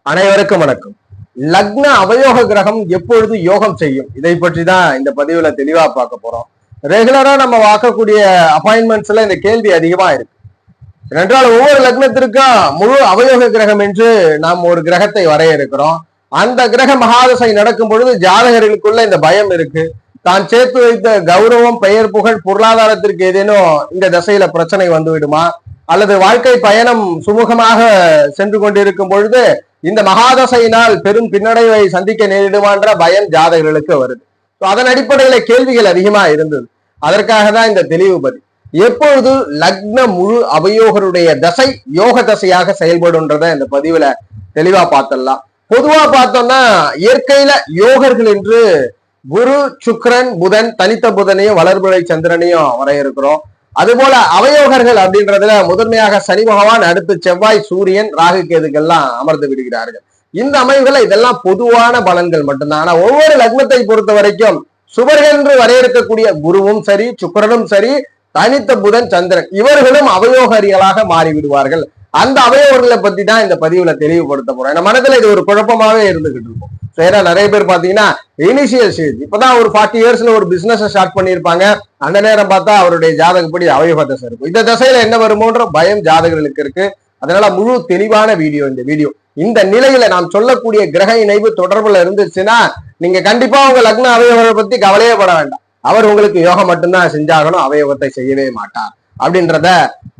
அனைவருக்கும் வணக்கம். லக்ன அவயோக கிரகம் எப்பொழுது யோகம் செய்யும், இதை பற்றி தான் இந்த பதிவுல தெளிவா பார்க்க போறோம். ரெகுலரா நம்ம பார்க்கக்கூடிய அப்பாயின்மெண்ட்ஸ்ல இந்த கேள்வி அதிகமா இருக்கு. ஏனென்றால் ஒவ்வொரு லக்னத்திற்கும் முழு அவயோக கிரகம் என்று நாம் ஒரு கிரகத்தை வரையறுக்கிறோம். அந்த கிரக மகாதசை நடக்கும் பொழுது ஜாதகர்களுக்குள்ள இந்த பயம் இருக்கு. தான் சேர்த்து வைத்த கௌரவம், பெயர், புகழ், பொருளாதாரத்திற்கு ஏதேனும் இந்த தசையில பிரச்சனை வந்து விடுமா, அல்லது வாழ்க்கை பயணம் சுமூகமாக சென்று கொண்டிருக்கும் பொழுது இந்த மகாதசையினால் பெரும் பின்னடைவை சந்திக்க நேரிடுமான்ற பயம் ஜாதகர்களுக்கு வருது. அதன் அடிப்படையில கேள்விகள் அதிகமா இருந்தது. அதற்காக தான் இந்த தெளிவு பதில். எப்பொழுது லக்ன முழு அவயோகருடைய தசை யோக தசையாக செயல்படுன்றத இந்த பதிவுல தெளிவா பார்த்தலாம். பொதுவா பார்த்தோம்னா இயற்கையில யோகர்கள் என்று குரு, சுக்கிரன், புதன், தனித்த புதனையும் வளர்பிறை சந்திரனையும் வரையறுக்கிறோம். அதுபோல அவயோகர்கள் அப்படின்றதுல முதன்மையாக சனி பகவான், அடுத்து செவ்வாய், சூரியன், ராகு, கேதுக்கெல்லாம் அமர்ந்து விடுகிறார்கள். இந்த அமைவுகளை இதெல்லாம் பொதுவான பலன்கள் மட்டும்தான். ஆனா ஒவ்வொரு லக்னத்தை பொறுத்த வரைக்கும் சுபர்கள் என்று வரையறுக்கக்கூடிய குருவும் சரி, சுக்கிரனும் சரி, தனித்த புதன், சந்திரன் இவர்களும் அவயோகரிகளாக மாறிவிடுவார்கள். அந்த அவயோகர்களை பத்தி தான் இந்த பதிவுல தெளிவுபடுத்த போறோம். நம்ம மனதுல இது ஒரு குழப்பமாவே இருந்துகிட்டு இருக்கும். ஏன்னா நிறைய பேர் பாத்தீங்கன்னா இனிஷியல் ஸ்டேஜ், இப்பதான் ஒரு 40 இயர்ஸ்ல ஒரு பிசினஸ் ஸ்டார்ட் பண்ணியிருப்பாங்க. அந்த நேரம் பார்த்தா அவருடைய ஜாதகப்படி அவயோக தசை இருக்கும். இந்த தசையில என்ன வருமோன்ற பயம் ஜாதகர்களுக்கு இருக்கு. அதனால முழு தெளிவான வீடியோ இந்த வீடியோ. இந்த நிலையில நாம் சொல்லக்கூடிய கிரக இணைவு தொடர்புல இருந்துச்சுன்னா நீங்க கண்டிப்பா உங்க லக்ன அவயோகத்தை பத்தி கவலையே பட வேண்டாம். அவர் உங்களுக்கு யோகம் மட்டும்தான் செஞ்சாகணும், அவயோகத்தை செய்யவே மாட்டார் அப்படின்றத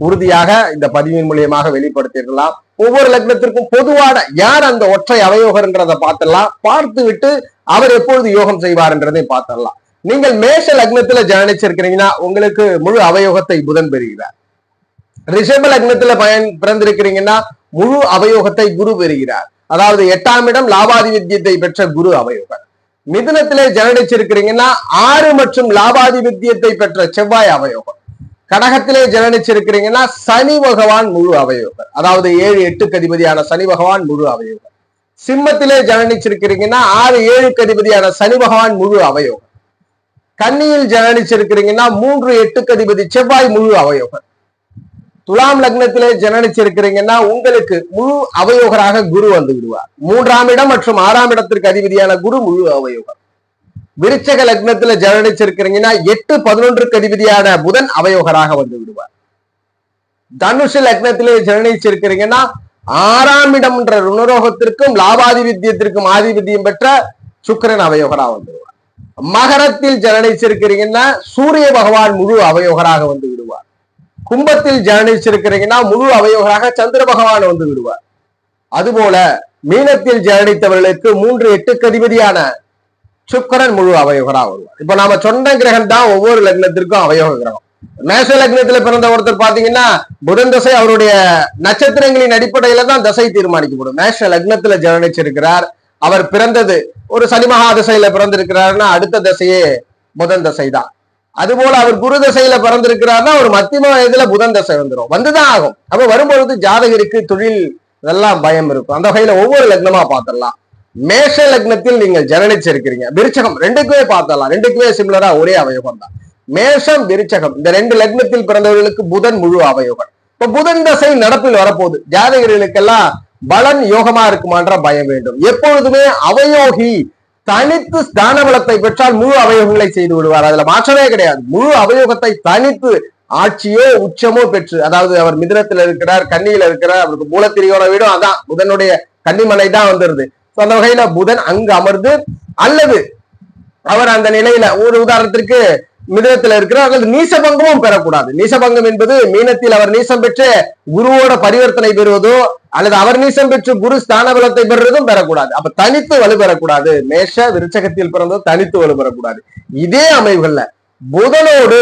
உறுதியாக இந்த பதிவின் மூலியமாக வெளிப்படுத்திடலாம். ஒவ்வொரு லக்னத்திற்கும் பொதுவான யார் அந்த ஒற்றை அவயோகர்ன்றதை பார்த்துடலாம். பார்த்து விட்டு அவர் எப்பொழுது யோகம் செய்வார் என்றதை பார்த்துடலாம். நீங்கள் மேஷ லக்னத்துல ஜனனிச்சிருக்கிறீங்கன்னா உங்களுக்கு முழு அவயோகத்தை புதன் பெறுகிறார். ரிஷப லக்னத்துல பிறந்திருக்கிறீங்கன்னா முழு அவயோகத்தை குரு பெறுகிறார். அதாவது 8ஆம் இடம் லாபாதிபத்தியத்தை பெற்ற குரு அவயோகர். மிதுனத்திலே ஜனனிச்சிருக்கிறீங்கன்னா 6 மற்றும் லாபாதிபத்தியத்தை பெற்ற செவ்வாய் அவயோகம். கடகத்திலே ஜனனிச்சிருக்கிறீங்கன்னா சனி பகவான் முழு அவயோகர். அதாவது 7, 8க்கு அதிபதியான சனி பகவான் முழு அவயோகர். சிம்மத்திலே ஜனனிச்சிருக்கிறீங்கன்னா 6, 7க்கு அதிபதியான சனி பகவான் முழு அவயோகர். கன்னியில் ஜனனிச்சிருக்கிறீங்கன்னா 3, 8க்கு அதிபதி செவ்வாய் முழு அவயோகர். துலாம் லக்னத்திலே ஜனனிச்சிருக்கிறீங்கன்னா உங்களுக்கு முழு அவயோகராக குரு வந்து விடுவார். 3ஆம் இடம் மற்றும் 6ஆம் இடத்திற்கு அதிபதியான குரு முழு அவயோகர். விருச்சக லக்னத்துல ஜனனிச்சிருக்கிறீங்கன்னா 8, 11க்கு அதிபதியான புதன் அவயோகராக வந்து விடுவார். தனுஷு லக்னத்திலே ஜனனிச்சிருக்கிறீங்கன்னா 6ஆம் இடம் என்ற ருணரோகத்திற்கும் லாபாதிபத்தியத்திற்கும் ஆதிபத்தியம் பெற்ற சுக்கிரன் அவயோகராக வந்துடுவார். மகரத்தில் ஜனனிச்சிருக்கிறீங்கன்னா சூரிய பகவான் முழு அவயோகராக வந்து விடுவார். கும்பத்தில் ஜனனிச்சிருக்கிறீங்கன்னா முழு அவயோகராக சந்திர பகவான் வந்து விடுவார். அதுபோல மீனத்தில் ஜனனித்தவர்களுக்கு 3, 8க்கு அதிபதியான சுக்கிரன் முழு அவயோகரா வருவார். இப்ப நாம சொன்ன கிரகம் தான் ஒவ்வொரு லக்னத்திற்கும் அவயோக கிரகம். மேஷ லக்னத்துல பிறந்த ஒருத்தர் பாத்தீங்கன்னா புதன் தசை அவருடைய நட்சத்திரங்களின் அடிப்படையில தான் தசை தீர்மானிக்கப்படும். மேஷ லக்னத்துல ஜனனிச்சிருக்கிறார், அவர் பிறந்தது ஒரு சனி மகா தசையில பிறந்திருக்கிறாருன்னா அடுத்த தசையே புதன் தசை தான். அதுபோல அவர் குரு தசையில பிறந்திருக்கிறாருன்னா ஒரு மத்தியம வயதுல புதன் தசை வந்துதான் ஆகும். அப்ப வரும்பொழுது ஜாதகருக்கு தொழில் இதெல்லாம் பயம் இருக்கும். அந்த வகையில ஒவ்வொரு லக்னமா பார்த்திடலாம். மேஷ லக்னத்தில் நீங்கள் ஜனனிச்சிருக்கிறீங்க, விருச்சகம் ரெண்டுக்குமே பார்த்தலாம். ரெண்டுக்குமே சிமிலரா ஒரே அவயோகம் தான். மேஷம், விருச்சகம் இந்த 2 லக்னத்தில் பிறந்தவர்களுக்கு புதன் முழு அவயோகம். இப்ப புதன் தசை நடப்பில் வரப்போகுது. ஜாதகர்களுக்கெல்லாம் பலன் யோகமா இருக்குமான்ற பயம் வேண்டும். எப்பொழுதுமே அவயோகி தனித்து ஸ்தான பலத்தை பெற்றால் முழு அவயோகங்களை செய்து விடுவார். அதுல மாற்றமே கிடையாது. முழு அவயோகத்தை தனித்து ஆட்சியோ உச்சமோ பெற்று, அதாவது அவர் மிதுனத்துல இருக்கிறார், கன்னியில இருக்கிறார், அவருக்கு மூலத்திரியோட வீடும் அதான் புதனுடைய கன்னிமனை தான் வந்துருது. அந்த வகையில புதன் அங்கு அமர்ந்து அல்லது அவர் அந்த நிலையில ஒரு உதாரணத்திற்கு மிதுனத்துல இருக்கிறார், அல்லது நீசபங்கமும் பெறக்கூடாது. நீசபங்கம் என்பது மீனத்தில் அவர் நீசம் பெற்று குருவோட பரிவர்த்தனை பெறுவதோ அல்லது அவர் நீசம் பெற்று குரு ஸ்தான பலத்தை பெறுவதும் பெறக்கூடாது. அப்ப தனித்து வலுப்பெறக்கூடாது. மேஷ விருச்சகத்தில் பிறந்தோ தனித்து வலுப்பெறக்கூடாது. இதே அமைவுகள்ல புதனோடு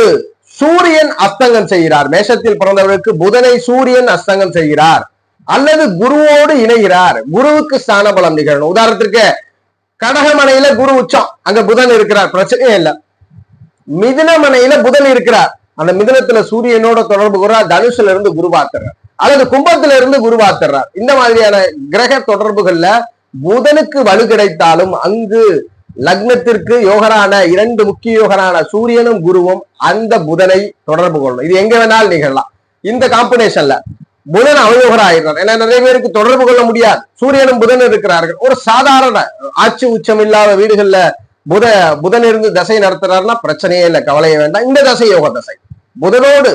சூரியன் அஸ்தங்கம் செய்கிறார். மேஷத்தில் பிறந்தவர்களுக்கு புதனை சூரியன் அஸ்தங்கம் செய்கிறார் அல்லது குருவோடு இணைகிறார், குருவுக்கு ஸ்தான பலம் நிகழணும். உதாரணத்திற்கு கடகமனையில குரு உச்சம், அங்க புதன் இருக்கிறார், பிரச்சனையே இல்லை. மிதுனமனையில புதன் இருக்கிறார், அந்த மிதுனத்துல சூரியனோட தொடர்பு கூறார், தனுசுல இருந்து குரு பார்த்துறார் அல்லது கும்பத்துல இருந்து குரு பார்த்துறார். இந்த மாதிரியான கிரக தொடர்புகள்ல புதனுக்கு வலு கிடைத்தாலும் அங்கு லக்னத்திற்கு யோகரான 2 முக்கிய யோகரான சூரியனும் குருவும் அந்த புதனை தொடர்பு கொள்ளணும். இது எங்க வேணாலும் நிகழலாம். இந்த காம்பினேஷன்ல புதன் அவயோகர் ஆயிடுறார். ஏன்னா நிறைய பேருக்கு தொடர்பு கொள்ள முடியாது. சூரியனும் புதன் இருக்கிறார்கள். ஒரு சாதாரண ஆட்சி உச்சம் இல்லாத வீடுகள்ல புதன் இருந்து தசை நடத்துறாருன்னா பிரச்சனையே இல்லை, கவலைய வேண்டாம். இந்த தசை யோக தசை. புதனோடு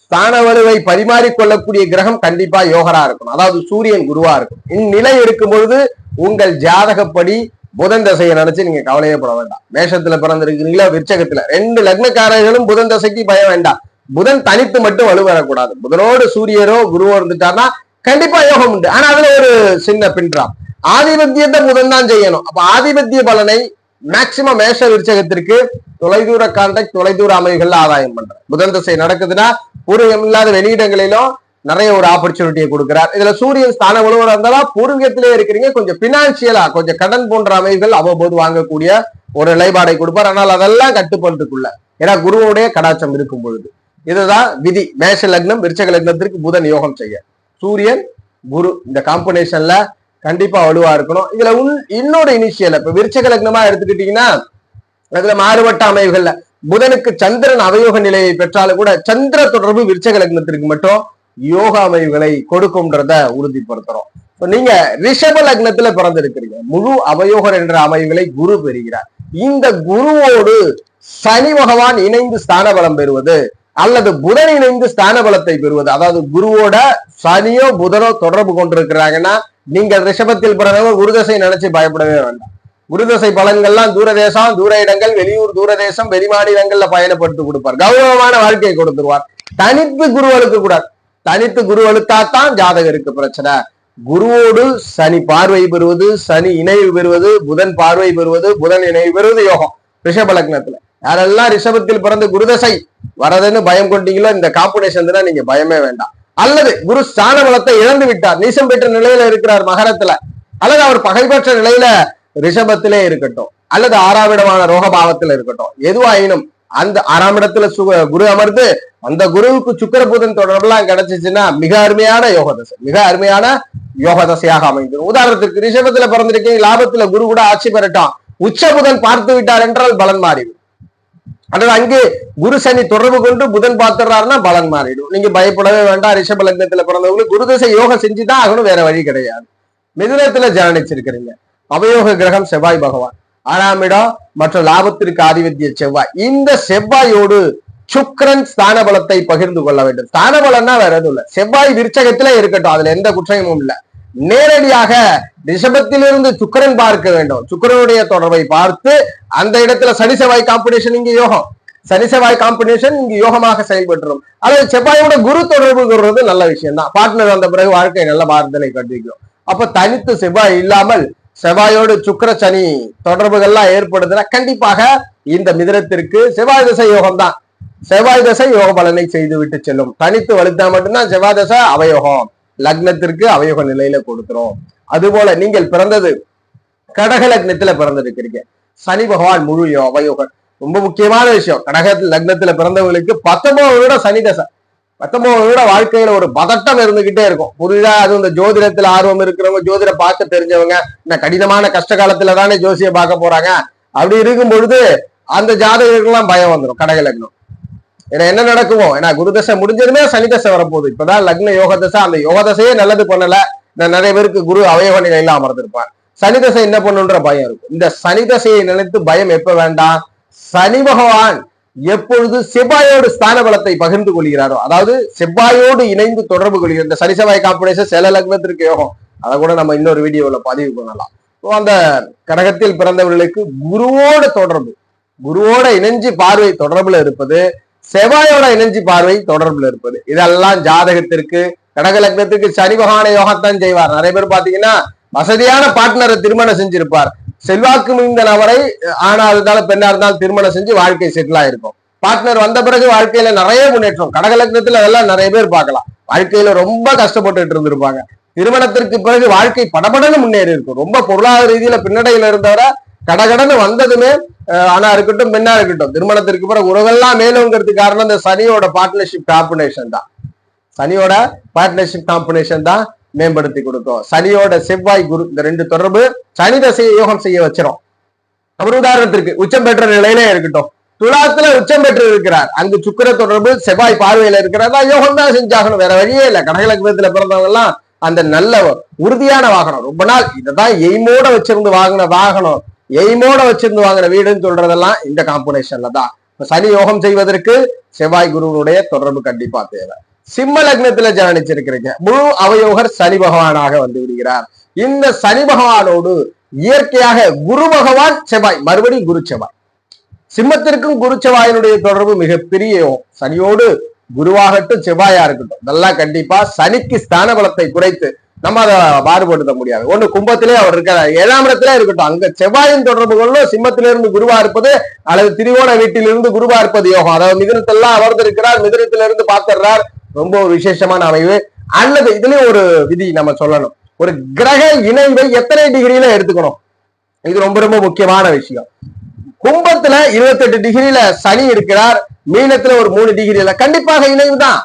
ஸ்தான வலுவை பரிமாறிக்கொள்ளக்கூடிய கிரகம் கண்டிப்பா யோகரா இருக்கணும். அதாவது சூரியன் குருவா இருக்கும். இந்நிலை இருக்கும் பொழுது உங்கள் ஜாதகப்படி புதன் தசையை நினைச்சு நீங்க கவலையப்பட வேண்டாம். மேஷத்துல பிறந்திருக்கிறீங்களா, விருச்சகத்துல, 2 லக்னக்காரர்களும் புதன் தசைக்கு பயம் வேண்டாம். புதன் தனித்து மட்டும் வலுவரக்கூடாது. புதனோடு சூரியரோ குருவோ இருந்துட்டாருன்னா கண்டிப்பா யோகம் உண்டு. ஆனா அதுல ஒரு சின்ன பின்றாம், ஆதிபத்தியத்தை புதன் தான் செய்யணும். அப்ப ஆதிபத்திய பலனை மேக்சிமம் மேஷ விருச்சகத்திற்கு தொலைதூர கான்டாக்ட், தொலைதூர அமைவுகள்ல ஆதாயம் பண்ற புதன் தசை நடக்குதுன்னா பூர்வீகம் இல்லாத வெளியிடங்களிலும் நிறைய ஒரு ஆப்பர்ச்சுனிட்டியை கொடுக்கிறார். இதுல சூரியன் ஸ்தான வலுவரா இருந்தாலும் பூர்வீகத்திலே இருக்கிறீங்க, கொஞ்சம் பினான்சியலா கொஞ்சம் கடன் போன்ற அமைவுகள் அவ்வப்போது வாங்கக்கூடிய ஒரு நிலைப்பாடை கொடுப்பார். ஆனால் அதெல்லாம் கட்டுப்பாட்டுக்குள்ள, ஏன்னா குருவுடைய கடாட்சம் இருக்கும் பொழுது. இதுதான் விதி. மேஷ லக்னம் விருச்சக லக்னத்திற்கு புதன் யோகம் செய்ய, சூரியன் குரு இந்த காம்பினேஷன்ல கண்டிப்பா வலுவா இருக்கணும். இதுல இன்னொரு இனிஷியல், இப்ப விருச்சக லக்னமா எடுத்துக்கிட்டீங்கன்னா அதுல மாறுபட்ட அமைவுகள்ல புதனுக்கு சந்திரன் அவயோக நிலையை பெற்றாலும் கூட சந்திர தொடர்பு விருச்சக லக்னத்திற்கு மட்டும் யோக அமைவுகளை கொடுக்கும்ன்றத உறுதிப்படுத்துறோம். நீங்க ரிஷப லக்னத்துல பிறந்திருக்கிறீங்க, முழு அவயோகர் என்ற அமைவுகளை குரு பெறுகிறார். இந்த குருவோடு சனி பகவான் இணைந்து ஸ்தான பலம் பெறுவது அல்லது புதன் இணைந்து ஸ்தான பலத்தை பெறுவது, அதாவது குருவோட சனியோ புதனோ தொடர்பு கொண்டிருக்கிறாங்கன்னா நீங்கள் ரிஷபத்தில் பிறந்தவங்க குருதசை நினைச்சு பயப்படவே வேண்டாம். குருதசை பலன்கள்லாம் தூரதேசம், தூர இடங்கள், வெளியூர், தூரதேசம், வெளிமாநிலங்கள்ல பயணப்படுத்தி கொடுப்பார். கௌரவமான வாழ்க்கையை கொடுத்துருவார். தனித்து குரு அழுக்க கூடாது. தனித்து குரு அழுத்தாத்தான் ஜாதகருக்கு பிரச்சனை. குருவோடு சனி பார்வை பெறுவது, சனி இணைவு பெறுவது, புதன் பார்வை பெறுவது, புதன் இணைவு பெறுவது யோகம் ரிஷப லக்னத்துல. யாரெல்லாம் ரிஷபத்தில் பிறந்து குருதசை வரதுன்னு பயம் கொண்டீங்களோ இந்த காம்பினேஷன் தான் நீங்க பயமே வேண்டாம். அல்லது குரு ஸ்தான பலத்தை இழந்து விட்டார், நீசம் பெற்ற நிலையில இருக்கிறார் மகரத்துல, அல்லது அவர் பகைப்பற்ற நிலையில ரிஷபத்திலே இருக்கட்டும், அல்லது 6ஆம் இடமான ரோகபாவத்துல இருக்கட்டும், எதுவாயினும் அந்த 6ஆம் இடத்துல குரு அமர்ந்து அந்த குருவுக்கு சுக்கிர புதன் தொடர்பெல்லாம் கிடைச்சிச்சுன்னா மிக அருமையான யோக தசை, மிக அருமையான யோக தசையாக அமைந்துடும். உதாரணத்துக்கு ரிஷபத்துல பிறந்திருக்கீங்க, லாபத்துல குரு கூட ஆட்சி பெறட்டும், உச்ச புதன் பார்த்து விட்டார் என்றால் பலன் மாறிடும். அல்லது அங்கே குரு சனி தொடர்பு கொண்டு புதன் பார்த்துறாருன்னா பலன் மாறிடும். நீங்க பயப்படவே வேண்டாம். ரிஷப லக்னத்துல பிறந்தவங்களுக்கு குருதசை யோகம் செஞ்சுதான் ஆகணும், வேற வழி கிடையாது. மிதுனத்துல ஜனனிச்சிருக்கிறீங்க, அவயோக கிரகம் செவ்வாய் பகவான், 6ஆம் இடம் மற்றும் லாபத்திற்கு ஆதிபத்திய செவ்வாய். இந்த செவ்வாயோடு சுக்கிரன் ஸ்தான பலத்தை பகிர்ந்து கொள்ள வேண்டும். ஸ்தான பலம்னா வேற எதுவும் இல்ல, செவ்வாய் விருச்சகத்திலே இருக்கட்டும், அதுல எந்த குற்றமும் இல்ல. நேரடியாக ரிஷபத்திலிருந்து சுக்கிரன் பார்க்க வேண்டும். சுக்கிரனுடைய தொடர்பை பார்த்து அந்த இடத்துல சனி செவ்வாய் காம்பினேஷன் இங்க யோகம், சனி செவ்வாய் காம்பினேஷன் இங்கு யோகமாக செயல்பட்டுரும். அல்லது செவ்வாயோட குரு தொடர்பு கொள்றது நல்ல விஷயம் தான். பார்ட்னர் வந்த பிறகு வாழ்க்கை நல்ல மாறுதலை கண்டிக்கும். அப்ப தனித்து செவ்வாய் இல்லாமல் செவ்வாயோடு சுக்கிர சனி தொடர்புகள்லாம் ஏற்படுதுன்னா கண்டிப்பாக இந்த மிதுனத்திற்கு செவ்வாய் தசை யோகம் தான். செவ்வாய் தசை யோக பலனை செய்து விட்டு செல்லும். தனித்து வலுத்தா மட்டும்தான் செவ்வாய் தசை அவயோகம், லக்னத்திற்கு அவயோக நிலையில கொடுத்துரும். அதுபோல நீங்கள் பிறந்தது கடக லக்னத்துல பிறந்திருக்கிறீங்க, சனி பகவான் முழு அவயோகம். ரொம்ப முக்கியமான விஷயம், கடக லக்னத்துல பிறந்தவங்களுக்கு 19 வருடம் சனி தசை. 19 வருடம் வாழ்க்கையில ஒரு பதட்டம் இருந்துகிட்டே இருக்கும். புரியுதா? அது இந்த ஜோதிடத்துல ஆர்வம் இருக்கிறவங்க, ஜோதிட பார்க்க தெரிஞ்சவங்க, இந்த கடினமான கஷ்ட காலத்துல தானே ஜோசியை பார்க்க போறாங்க. அப்படி இருக்கும் பொழுது அந்த ஜாதகர்கள்லாம் பயம் வந்துடும் கடக லக்னம். ஏன்னா என்ன நடக்குமோ, ஏன்னா குருதசை முடிஞ்சதுமே சனி தசை வரப்போகுது. இப்பதான் லக்ன யோக தசை, அந்த யோக தசையே நல்லது பண்ணல. நிறைய பேருக்கு குரு அவயோக நிலையில அமர்ந்திருப்பார். சனி தசை என்ன பண்ணுன்ற பயம் இருக்கும். இந்த சனி தசையை நினைத்து பயம் எப்ப வேண்டாம், சனி பகவான் எப்பொழுது செவ்வாயோடு ஸ்தான பலத்தை பகிர்ந்து கொள்கிறாரோ, அதாவது செவ்வாயோடு இணைந்து தொடர்பு கொள்கிறார். இந்த சனி செவ்வாய் காம்பினேஷன் சில லக்னத்திற்கு யோகம், அதை கூட நம்ம இன்னொரு வீடியோல பதிவு பண்ணலாம். அந்த கடகத்தில் பிறந்தவர்களுக்கு குருவோட தொடர்பு, குருவோட இணைஞ்சு பார்வை தொடர்புல இருப்பது, செவ்வாயோட இணைஞ்சி பார்வை தொடர்புல இருப்பது, இதெல்லாம் ஜாதகத்திற்கு கடக லக்னத்துக்கு சனி பகவான யோகத்தான் செய்வார். நிறைய பேர் பாத்தீங்கன்னா வசதியான பார்ட்னரை திருமணம் செஞ்சிருப்பார். செல்வாக்கு மிகுந்த நபரை ஆனா இருந்தாலும் பெண்ணா இருந்தாலும் திருமணம் செஞ்சு வாழ்க்கை செட்டில் ஆயிருக்கும். பார்ட்னர் வந்த பிறகு வாழ்க்கையில நிறைய முன்னேற்றம். கடக லக்னத்துல அதெல்லாம் நிறைய பேர் பார்க்கலாம். வாழ்க்கையில ரொம்ப கஷ்டப்பட்டுட்டு இருந்திருப்பாங்க. திருமணத்திற்கு பிறகு வாழ்க்கை படபடன்னு முன்னேறி இருக்கும். ரொம்ப பொருளாதார ரீதியில பின்னடையில இருந்தவரை கடகடன்னு வந்ததுமே ஆனா இருக்கட்டும் பெண்ணா இருக்கட்டும், திருமணத்திற்கு பிறகு உறவெல்லாம் மேலுங்கிறதுக்கு காரணம் இந்த சனியோட பார்ட்னர்ஷிப் காம்பினேஷன் தான். சனியோட பார்ட்னர்ஷிப் காம்பினேஷன் தான் மேம்படுத்தி கொடுக்கும். சனியோட செவ்வாய் குரு இந்த 2 தொடர்பு சனி தசையை யோகம் செய்ய வச்சிரும். அவர் உதாரணத்திற்கு உச்சம் பெற்ற நிலையிலே இருக்கட்டும், துலாத்துல உச்சம் பெற்று இருக்கிறார். அங்கு சுக்கிர தொடர்பு, செவ்வாய் பார்வையில இருக்கிறதா யோகம் தான் செஞ்சாகணும், வேற வழியே இல்லை. கடகலக்னத்துல பிறந்தவங்க எல்லாம் அந்த நல்ல உறுதியான வாகனம், ரொம்ப நாள் இதான் எய்மோட வச்சிருந்து வாங்கின வாகனம், எய்மோட வச்சிருந்து வாங்கின வீடுன்னு சொல்றதெல்லாம் இந்த காம்பினேஷன்ல தான். சனி யோகம் செய்வதற்கு செவ்வாய் குருவனுடைய தொடர்பு கண்டிப்பா தேவை. சிம்ம லக்னத்துல ஜனனிச்சிருக்கிறீங்க, முழு அவயோகர் சனி பகவானாக வந்து விடுகிறார். இந்த சனி பகவானோடு இயற்கையாக குரு பகவான் செவ்வாய், மறுபடியும் குரு செவ்வாய், சிம்மத்திற்கும் குரு செவ்வாயினுடைய தொடர்பு மிகப்பெரிய யோகம். சனியோடு குருவாகட்டும் செவ்வாயா இருக்கட்டும், இதெல்லாம் கண்டிப்பா சனிக்கு ஸ்தான பலத்தை குறைத்து நம்ம அதை மாறுபடுத்த முடியாது. ஒண்ணு கும்பத்திலே அவர் இருக்கிறார், 7ஆம் இடத்துல இருக்கட்டும், அங்க செவ்வாயின் தொடர்புகளும் சிம்மத்திலிருந்து குருவா இருப்பது அல்லது திரிகோண வீட்டிலிருந்து குருவா இருப்பது யோகம். அதாவது மிதுனத்தெல்லாம் அமர்ந்திருக்கிறார், மிதுனத்திலிருந்து பார்த்துறார், ரொம்ப ஒரு விசேஷமான அமைவு. அல்லது இதுலயும் ஒரு விதி நம்ம சொல்லணும், ஒரு கிரக இணைவை எத்தனை டிகிரியில எடுத்துக்கணும், இது ரொம்ப ரொம்ப முக்கியமான விஷயம். கும்பத்துல 28 டிகிரியில சனி இருக்கிறார், மீனத்துல ஒரு 3 டிகிரியில கண்டிப்பாக இணைவு தான்.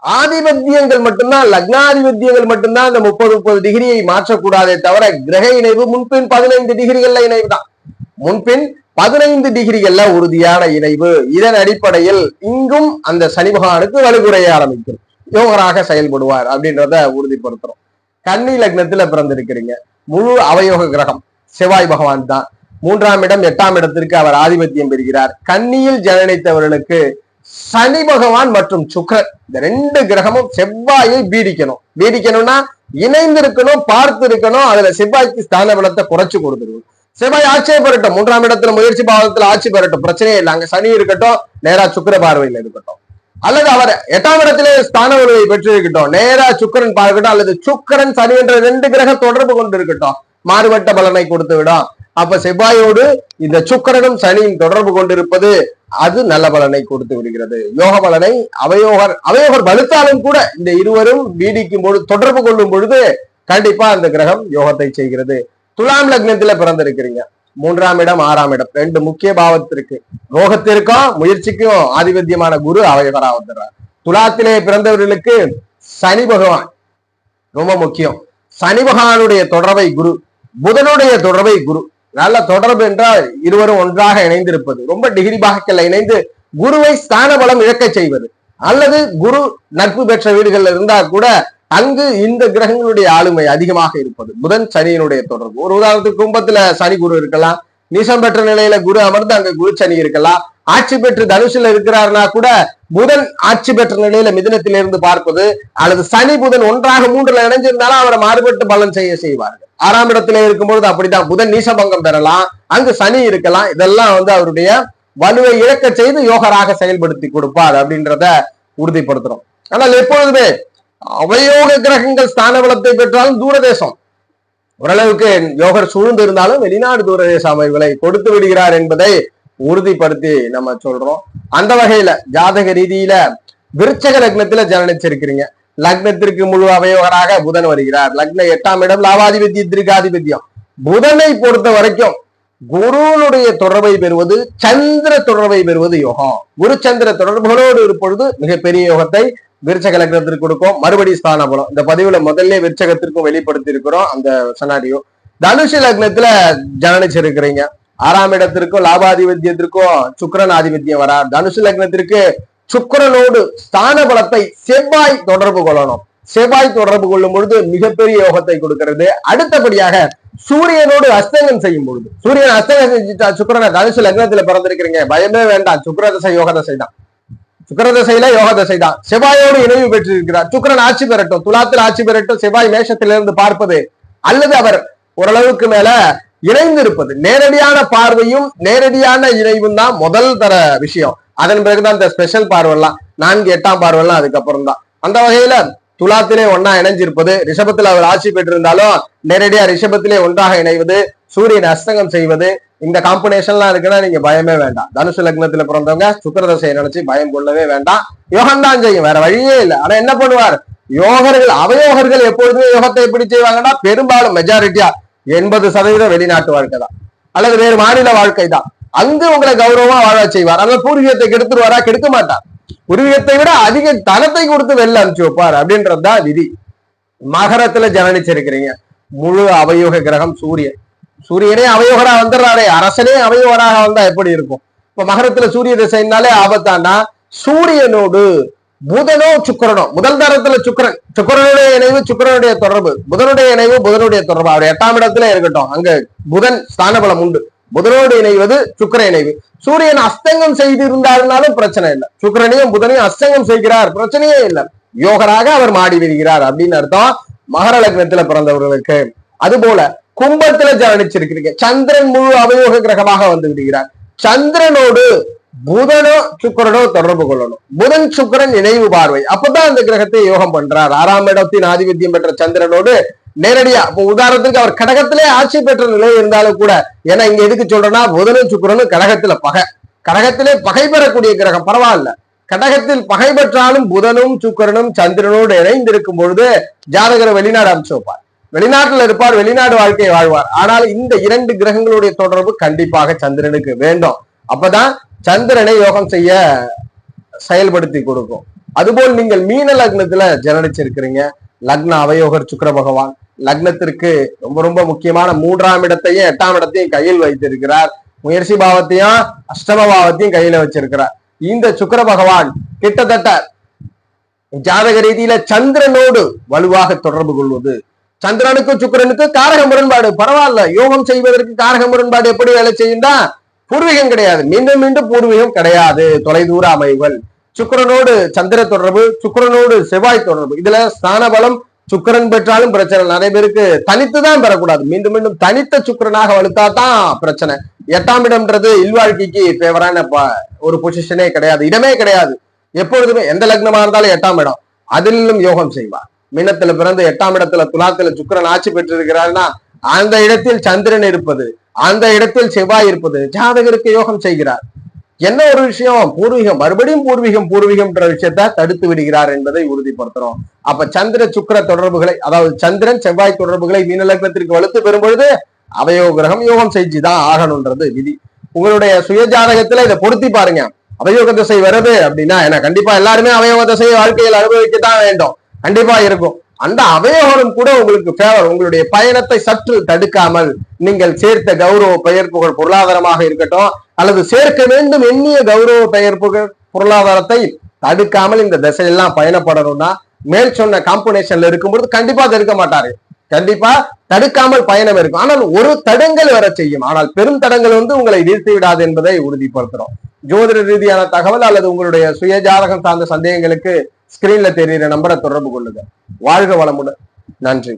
ஆதிபத்தியங்கள் மட்டும்தான், லக்னாதிபத்தியங்கள் மட்டும்தான் இந்த 30 டிகிரியை மாற்றக்கூடாதே தவிர கிரக இணைவு முன்பின் 15 டிகிரிகள்ல இணைவு தான். முன்பின் 15 டிகிரிகள்ல உறுதியான இணைவு. இதன் அடிப்படையில் இங்கும் அந்த சனி பகவானுக்கு வலுகுறைய ஆரம்பிக்கும், யோகராக செயல்படுவார் அப்படின்றத உறுதிப்படுத்துறோம். கன்னி லக்னத்துல பிறந்திருக்கிறீங்க, முழு அவயோக கிரகம் செவ்வாய் பகவான் தான். 3ஆம் இடம் 8ஆம் இடத்திற்கு அவர் ஆதிபத்தியம் பெறுகிறார். கன்னியில் ஜனனித்தவர்களுக்கு சனி பகவான் மற்றும் சுக்கிரன், இந்த 2 கிரகமும் செவ்வாயை பீடிக்கணும்னா இணைந்து இருக்கணும், பார்த்து இருக்கணும். அதுல செவ்வாய்க்கு ஸ்தான பலத்தை குறைச்சு கொடுத்துருவோம். செவ்வாய் ஆட்சியை பெறட்டும், 3ஆம் இடத்துல முயற்சி பாவத்துல ஆட்சி பெறட்டும், பிரச்சனையே இல்லை. அங்க சனி இருக்கட்டும், நேரா சுக்கிர பார்வையில் இருக்கட்டும். அல்லது அவர் 8ஆம் இடத்திலே ஸ்தான வலுவை பெற்று இருக்கட்டும், நேரா சுக்கிரன் பார்க்கட்டும், அல்லது சுக்கிரன் சனி என்ற 2 கிரக தொடர்பு கொண்டு இருக்கட்டும், மாறுபட்ட பலனை கொடுத்து விடும். அப்ப செவ்வாயோடு இந்த சுக்கிரனும் சனியும் தொடர்பு கொண்டிருப்பது அது நல்ல பலனை கொடுத்து விடுகிறது. யோக பலனை அவயோகர் வலுத்தாலும் கூட இந்த இருவரும் நீடிக்கும் பொழுது, தொடர்பு கொள்ளும் பொழுது கண்டிப்பா அந்த கிரகம் யோகத்தை செய்கிறது. துலாம் லக்னத்துல பிறந்திருக்கிறீங்க, 3ஆம் இடம் 6ஆம் இடம் 2 முக்கிய பாவத்திற்கு, ரோகத்திற்கும் முயற்சிக்கும் ஆதிபத்தியமான குரு அவயோகரா வந்துடுறார். துலாத்திலே பிறந்தவர்களுக்கு சனி பகவான் ரொம்ப முக்கியம். சனி பகவானுடைய தொடர்பை குரு, புதனுடைய தொடர்பை குரு, நல்ல தொடர்பு என்றால் இருவரும் ஒன்றாக இணைந்திருப்பது, ரொம்ப டிகிரி பாகக்கல்ல இணைந்து குருவை ஸ்தான பலம் இழக்க செய்வது, அல்லது குரு நட்பு பெற்ற வீடுகள்ல இருந்தா கூட அங்கு இந்த கிரகங்களுடைய ஆளுமை அதிகமாக இருப்பது, புதன் சனியினுடைய தொடர்பு. ஒரு உதாரணத்துக்கு கும்பத்துல சனி குரு இருக்கலாம், நீசம் பெற்ற நிலையில குரு அமர்ந்து அங்க குரு சனி இருக்கலாம். ஆட்சி பெற்று தனுசுல இருக்கிறார்னா கூட புதன் ஆட்சி பெற்ற நிலையில மிதுனத்திலிருந்து பார்ப்பது, அல்லது சனி புதன் ஒன்றாக 3ல இணைஞ்சிருந்தாலும் அவரை மாறுபட்டு பலன் செய்வார்கள். 6ஆம் இடத்துல இருக்கும்பொழுது அப்படிதான், புதன் நீசபங்கம் பெறலாம், அங்கு சனி இருக்கலாம். இதெல்லாம் அவருடைய வலுவை இழக்க செய்து யோகராக செயல்படுத்தி கொடுப்பார் அப்படின்றத உறுதிப்படுத்துறோம். ஆனால் எப்பொழுதுமே அவயோக கிரகங்கள் ஸ்தான பலத்தை பெற்றாலும் தூரதேசம், ஓரளவுக்கு யோகர் சூழ்ந்து இருந்தாலும் வெளிநாடு தூரதேச அமைவுகளை கொடுத்து விடுகிறார் என்பதை உறுதிப்படுத்தி நம்ம சொல்றோம். அந்த வகையில ஜாதக ரீதியில விருச்சக லக்னத்துல ஜனனிச்சிருக்கிறீங்க, லக்னத்திற்கு முழு அவயோகராக புதன் வருகிறார். லக்ன 8ஆம் இடம் லாபாதிபத்தியத்திற்கு ஆதிபத்தியம். புதனை பொறுத்த வரைக்கும் குருனுடைய தொடர்பை பெறுவது, சந்திர தொடர்பை பெறுவது யோகம். குரு சந்திர தொடர்புகளோடு இருப்பொழுது மிகப்பெரிய யோகத்தை விருச்சக லக்னத்திற்கு கொடுக்கும். மறுபடி ஸ்தான பலம் இந்த பதிவுல முதல்ல விருச்சகத்திற்கும் வெளிப்படுத்தி இருக்கிறோம் அந்த சனாரியோ. தனுஷ லக்னத்துல ஜனனிச்சிருக்கிறீங்க, 6ஆம் இடத்திற்கும் லாபாதிபத்தியத்திற்கும் சுக்கிரன் ஆதிபத்தியம் வரார். தனுஷ லக்னத்திற்கு சுக்கிரனோடு ஸ்தான பலத்தை செவ்வாய் தொடர்பு கொள்ளணும். செவ்வாய் தொடர்பு கொள்ளும் பொழுது மிகப்பெரிய யோகத்தை கொடுக்கிறது. அடுத்தபடியாக சூரியனோடு அஸ்தங்கம் செய்யும் பொழுது, சூரியன் அஸ்தங்கம் செஞ்சுட்டா சுக்கிரனை, தனுசு லக்னத்துல பிறந்திருக்கிறீங்க, பயமே வேண்டாம், சுக்கிர தசை யோக தசை தான், சுக்கிர தசையில யோக தசை தான். செவ்வாயோடு இணைவு பெற்றிருக்கிறார். சுக்கிரன் ஆட்சி பெறட்டும், துலாத்தில் ஆட்சி பெறட்டும், செவ்வாய் மேஷத்திலிருந்து பார்ப்பது, அல்லது அவர் ஓரளவுக்கு மேல இணைந்து இருப்பது, நேரடியான பார்வையும் நேரடியான இணைவும் தான் முதல் தர விஷயம். அதன் பிறகுதான் இந்த ஸ்பெஷல் பார்வைலாம், 4, 8ஆம் பார்வைலாம் அதுக்கப்புறம் தான். அந்த வகையில துலாத்திலே ஒன்னா இணைஞ்சிருப்பது, ரிஷபத்துல அவர் ஆட்சி பெற்றிருந்தாலும் நேரடியா ரிஷபத்திலே ஒன்றாக இணைவது, சூரியன் அஸ்தங்கம் செய்வது, இந்த காம்பினேஷன்லாம் இருக்குன்னா நீங்க பயமே வேண்டாம். தனுசு லக்னத்துல பிறந்தவங்க சுக்கிரதசையை நினைச்சு பயம் கொள்ளவே வேண்டாம். யோகம் தான் செய்யும், வேற வழியே இல்லை. ஆனா என்ன பண்ணுவார், யோகர்கள் அவயோகர்கள் எப்பொழுதுமே யோகத்தை எப்படி செய்வாங்கன்னா பெரும்பாலும் மெஜாரிட்டியா 80% வெளிநாட்டு வாழ்க்கை தான், அல்லது வேறு மாநில வாழ்க்கை தான். அங்கு உங்களை கௌரவமா வாழ செய்வார். அதனால பூர்வீகத்தை கெடுத்துருவாரா, கெடுக்க மாட்டார். பூர்வீகத்தை விட அதிக தனத்தை கொடுத்து வெளில அனுப்பிச்சு வைப்பார் அப்படின்றதுதான் விதி. மகரத்துல ஜனனிச்சிருக்கிறீங்க, முழு அவயோக கிரகம் சூரியன். சூரியனே அவயோகரா வந்துடுறாரே, அரசனே அவயோகராக வந்தா எப்படி இருக்கும்? இப்ப மகரத்துல சூரிய திசைனாலே ஆபத்தானா, சூரியனோடு புதனோ சுக்கிரனோ, முதல் தரத்துல சுக்கிரனுடைய இணைவு சுக்கிரனுடைய தொடர்பு, புதனுடைய இணைவு புதனுடைய தொடர்பு, அவர் 8ஆம் இடத்துல இருக்கட்டும், அங்க புதன் ஸ்தான பலம் உண்டு, புதனோடு இணைவது சுக்கிர இணைவு. சூரியன் அஸ்தங்கம் செய்து இருந்தாலும் பிரச்சனை இல்லை, சுக்கிரனையும் புதனையும் அஸ்தங்கம் செய்கிறார், பிரச்சனையே இல்லை, யோகராக அவர் மாடி வருகிறார் அப்படின்னு அர்த்தம் மகர லக்னத்துல பிறந்தவர்களுக்கு. அது போல கும்பத்துல ஜனிச்சிருக்கிறீங்க, சந்திரன் முழு அவயோக கிரகமாக வந்து விடுகிறார். சந்திரனோடு புதனோ சுக்கிரனோ தொடர்பு கொள்ளணும், புதன் சுக்கிரன் இணைவு பார்வை, அப்பதான் அந்த கிரகத்தை யோகம் பண்றார். 6ஆம் இடத்தின் ஆதிபத்தியம் பெற்ற சந்திரனோடு நேரடியா, இப்போ உதாரணத்துக்கு அவர் கடகத்திலே ஆட்சி பெற்ற நிலை இருந்தாலும் கூட, ஏன்னா இங்க எதுக்கு சொல்றேன்னா புதனும் சுக்கிரனும் கடகத்துல கடகத்திலே பகை பெறக்கூடிய கிரகம், பரவாயில்ல, கடகத்தில் பகை பெற்றாலும் புதனும் சுக்கிரனும் சந்திரனோடு இணைந்திருக்கும் பொழுது ஜாதகரை வெளிநாடு அனுப்பிச்சு வைப்பார், வெளிநாட்டில் இருப்பார், வெளிநாடு வாழ்க்கையை வாழ்வார். ஆனால் இந்த 2 கிரகங்களுடைய தொடர்பு கண்டிப்பாக சந்திரனுக்கு வேண்டும், அப்பதான் சந்திரனை யோகம் செய்ய செயல்படுத்தி கொடுக்கும். அதுபோல் நீங்கள் மீன லக்னத்துல ஜனனிச்சிருக்கிறீங்க, லக்ன அவயோகர் சுக்கிர பகவான் லக்னத்திற்கு ரொம்ப ரொம்ப முக்கியமான 3ஆம் இடத்தையும் 8ஆம் இடத்தையும் கையில் வைத்திருக்கிறார், முயற்சி பாவத்தையும் அஷ்டம பாவத்தையும் கையில வச்சிருக்கிறார். இந்த சுக்கிர பகவான் கிட்டத்தட்ட ஜாதக ரீதியில சந்திரனோடு வலுவாக தொடர்பு கொள்வது, சந்திரனுக்கு சுக்கிரனுக்கு காரக முரண்பாடு, பரவாயில்ல, யோகம் செய்வதற்கு காரக முரண்பாடு எப்படி வேலை செய்யும்னா பூர்வீகம் கிடையாது, மீண்டும் மீண்டும் பூர்வீகம் கிடையாது, தொலைதூர அமைவுகள், சுக்கிரனோடு சந்திர தொடர்பு, சுக்கிரனோடு செவ்வாய் தொடர்பு, இதுல ஸ்தான பலம் சுக்கிரன் பெற்றாலும் பிரச்சனை, நிறைய பேருக்கு தனித்துதான் பெறக்கூடாது, மீண்டும் மீண்டும் தனித்த சுக்கிரனாக வலுத்தா தான் பிரச்சனை. 8ஆம் இடம்ன்றது இல்வாழ்க்கைக்கு ஃபேவரான ஒரு பொசிஷனே கிடையாது, இடமே கிடையாது, எப்பொழுதுமே எந்த லக்னமா இருந்தாலும் 8ஆம் இடம், அதிலும் யோகம் செய்வார். மீனத்துல பிறந்து 8ஆம் இடத்துல துலாத்துல சுக்கிரன் ஆட்சி பெற்றிருக்கிறார்னா அந்த இடத்தில் சந்திரன் இருப்பது, அந்த இடத்தில் செவ்வாய் இருப்பது ஜாதகருக்கு யோகம் செய்கிறார். என்ன ஒரு விஷயம், பூர்வீகம், மறுபடியும் பூர்வீகம்ன்ற விஷயத்த தடுத்து விடுகிறார் என்பதை உறுதிப்படுத்துறோம். அப்ப சந்திர சுக்கிர தொடர்புகளை, அதாவது சந்திரன் செவ்வாய் தொடர்புகளை மீன லக்னத்திற்கு வலுத்து பெறும் பொழுது அவயோக கிரகம் யோகம் செஞ்சுதான் ஆகணும்ன்றது விதி. உங்களுடைய சுய ஜாதகத்துல இதை பொருத்தி பாருங்க, அவயோக திசை வருது அப்படின்னா, ஏன்னா கண்டிப்பா எல்லாருமே அவயோக திசையை வாழ்க்கையில் அனுபவிக்கத்தான் வேண்டும், கண்டிப்பா இருக்கும். அந்த அவயோகம் கூட உங்களுக்கு ஃபேவர், உங்களுடைய பயணத்தை சற்று தடுக்காமல், நீங்கள் சேர்த்த கௌரவ பெயர் புகழ் பொருளாதாரமாக இருக்கட்டும், அல்லது சேர்க்க வேண்டும் எண்ணிய கௌரவ பெயர் புகழ் பொருளாதாரத்தை தடுக்காமல் இந்த திசையெல்லாம் பயணப்படணும்னா மேல் சொன்ன காம்பினேஷன்ல இருக்கும்போது கண்டிப்பா தடுக்க மாட்டாரு, கண்டிப்பா தடுக்காமல் பயணம் இருக்கும். ஆனால் ஒரு தடங்கள் வர செய்யும், ஆனால் பெரும் தடங்கள் உங்களை வீழ்த்தி விடாது என்பதை உறுதிப்படுத்துறோம். ஜோதிட ரீதியான தகவல் அல்லது உங்களுடைய சுய ஜாதகம் சார்ந்த சந்தேகங்களுக்கு ஸ்கிரீன்ல தெரிகிற நம்பரை தொடர்பு கொள்ளுங்க. வாழ்க வளமுடன். நன்றி.